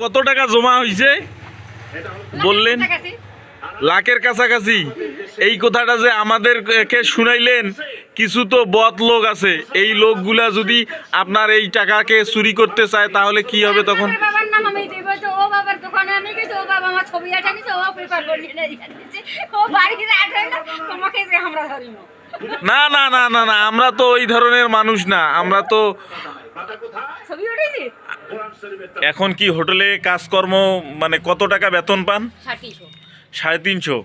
কত টাকা জমা হয়েছে বললেন? লাখের কাছাকাছি। এই কথাটা যে আমাদেরকে শুনাইলেন, কিছু তো বদ লোক আছে, এই লোকগুলা যদি আপনার এই টাকাকে চুরি করতে চায় তাহলে কি হবে তখন? না না না না না, আমরা তো ওই ধরনের মানুষ না, আমরা তো। এখন কি হোটেলে কাজকর্ম মানে কত টাকা বেতন পান? 350।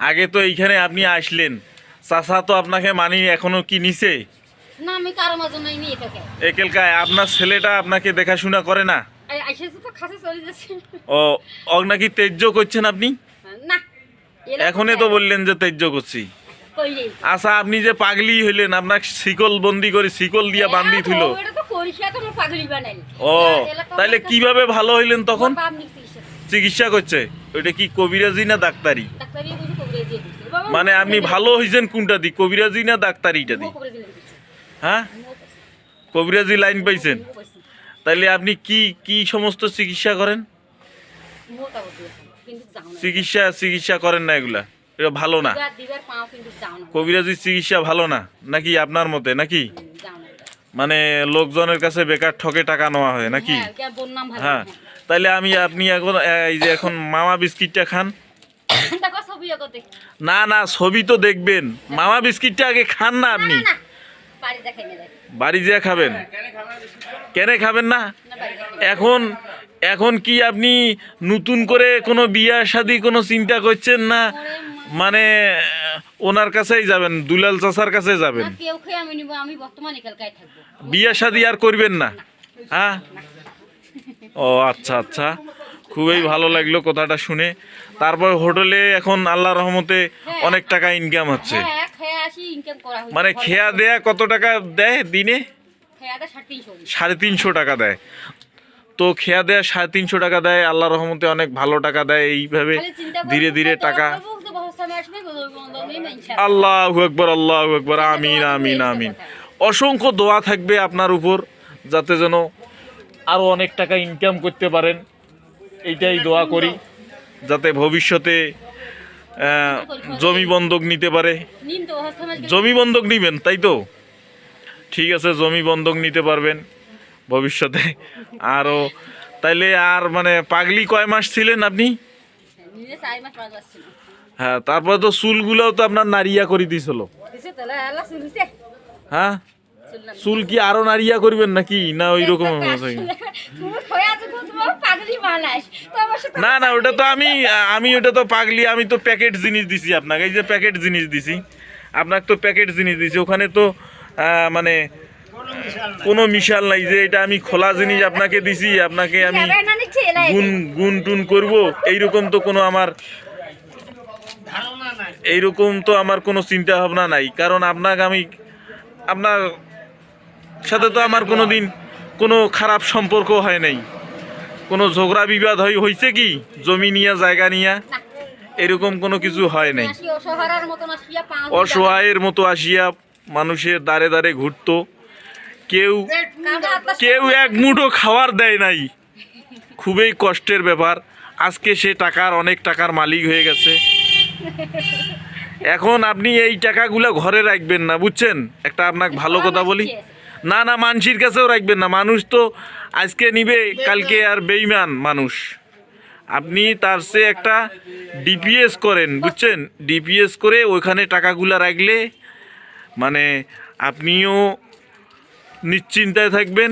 আগে তো এইখানে আপনি আসলেন, চাচা তো আপনাকে মানি এখনো কি নিছে? না, আমি কারো মাঝে নাই নি এটাকে। একেলকায় আপনার ছেলেটা আপনাকে দেখাশোনা করে না? আইসেছে তো খাসে চলে যাচ্ছে। ও অগ নাকি তেজ্য করছেন আপনি? না, এখনই তো বললেন যে তেজ্য করছি। আচ্ছা, আপনি যে পাগলি হইলেন, আপনার শিকল বন্দি করে শিকল দিয়া বান্ধি থইল। ও তাইলে কিভাবে ভালো হইলেন তখন? চিকিৎসা করছে। ওইটা কি কবিরাজি না ডাক্তারি? মানে আপনি ভালো হইছেন কোনটা দি, কবিরাজি না ডাক্তারিটা দি? হ্যাঁ, কবিরাজি লাইন পাইছেন। তাইলে আপনি কি কি সমস্ত চিকিৎসা করেন? চিকিৎসা করেন না, এগুলা এটা ভালো না। কবিরাজি চিকিৎসা ভালো না নাকি আপনার মতে? নাকি মানে লোকজনের কাছে বেকার ঠকে টাকা নেওয়া হয় নাকি? হ্যাঁ, তাইলে আপনি এখন মামা বিস্কিটটা খান। না না, ছবি তো দেখবেন, মামা বিস্কিটটা আগে খান না আপনি। বাড়ি যা খাবেন? কেন খাবেন না? এখন কি আপনি নতুন করে কোনো বিয়া শাদী কোনো চিন্তা করছেন না? মানে ওনার কাছেই যাবেন, দুলাল চাচার কাছে যাবেন? বিয়া শাদী আর করবেন না? হ্যাঁ, ও আচ্ছা আচ্ছা, খুবই ভালো লাগলো কথাটা শুনে। তারপর হোটেলে এখন আল্লাহর রহমতে অনেক টাকা ইনকাম হচ্ছে। মানে খেয়া দেয়া কত টাকা দেয় দিনে? 350 টাকা দেয়। তো খেয়া দেয়া 350 টাকা দেয়, আল্লাহর রহমতে অনেক ভালো টাকা দেয়। এইভাবে ধীরে ধীরে টাকা। আল্লাহু আকবার, আল্লাহু আকবার, আমিন আমিন আমিন। অসংখ্য দোয়া থাকবে আপনার উপর, যাতে যেন আরো অনেক টাকা ইনকাম করতে পারেন। এইটাই দোয়া করি, যাতে ভবিষ্যতে জমি বন্ধক নিতে পারে। জমি বন্ধক নিবেন তাই তো? ঠিক আছে, জমি বন্ধক নিতে পারবেন ভবিষ্যতে আরো। তাইলে আর মানে পাগলি কয় মাস ছিলেন আপনি? হ্যাঁ, তারপরে তো চুলগুলোও তো আপনার নারিয়া করে দিছিল। হ্যাঁ, চুল কি আরো নারিয়া করবেন নাকি না ওই রকম? না না, ওটা তো আমি ওটা তো পাগলি, আমি তো প্যাকেট জিনিস দিছি আপনাকে। এই যে প্যাকেট জিনিস দিছি আপনাকে, তো প্যাকেট জিনিস দিছি, ওখানে তো মানে কোনো মিশাল নাই যে এটা আমি খোলা জিনিস আপনাকে দিছি, আপনাকে আমি গুন টুন করবো এইরকম তো কোনো আমার কোনো চিন্তা ভাবনা নাই। কারণ আপনার সাথে তো আমার কোনোদিন কোনো খারাপ সম্পর্ক হয় নাই, কোনো ঝগড়া বিবাদ হয়েছে কি জমি নিয়ে, জায়গা নিয়ে, এরকম কোনো কিছু হয় নাই। অসহায়ের মতো আসিয়া মানুষের দ্বারে দ্বারে ঘুরতো, কেউ এক মুঠো খাওয়ার দেয় নাই। খুবই কষ্টের ব্যাপার। আজকে সে অনেক টাকার মালিক হয়ে গেছে। এখন আপনি এই টাকাগুলো ঘরে রাখবেন না, বুঝছেন? একটা আপনাকে ভালো কথা বলি, না না, মানুষের কাছেও রাখবেন না। মানুষ তো আজকে নিবে, কালকে আর বেইমান মানুষ। আপনি তার চেয়ে একটা ডিপিএস করেন, বুঝছেন? ডিপিএস করে ওইখানে টাকাগুলো রাখলে মানে আপনিও নিশ্চিন্তায় থাকবেন।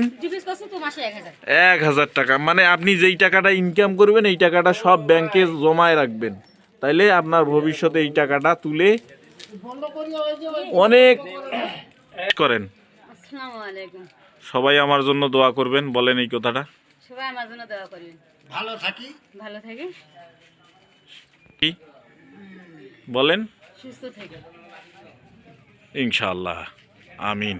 1000 টাকা মানে আপনি যেই টাকাটা ইনকাম করবেন এই টাকাটা সব ব্যাংকে জমায় রাখবেন। তাইলে আপনার ভবিষ্যতে এই টাকাটা তুলে অনেক করেন। সবাই আমার জন্য দোয়া করবেন, বলেন এই কথাটা। সবাই আমার জন্য দোয়া করবেন, ভালো থাকি কি বলেন? সুস্থ থাকি ইনশাআল্লাহ, আমিন।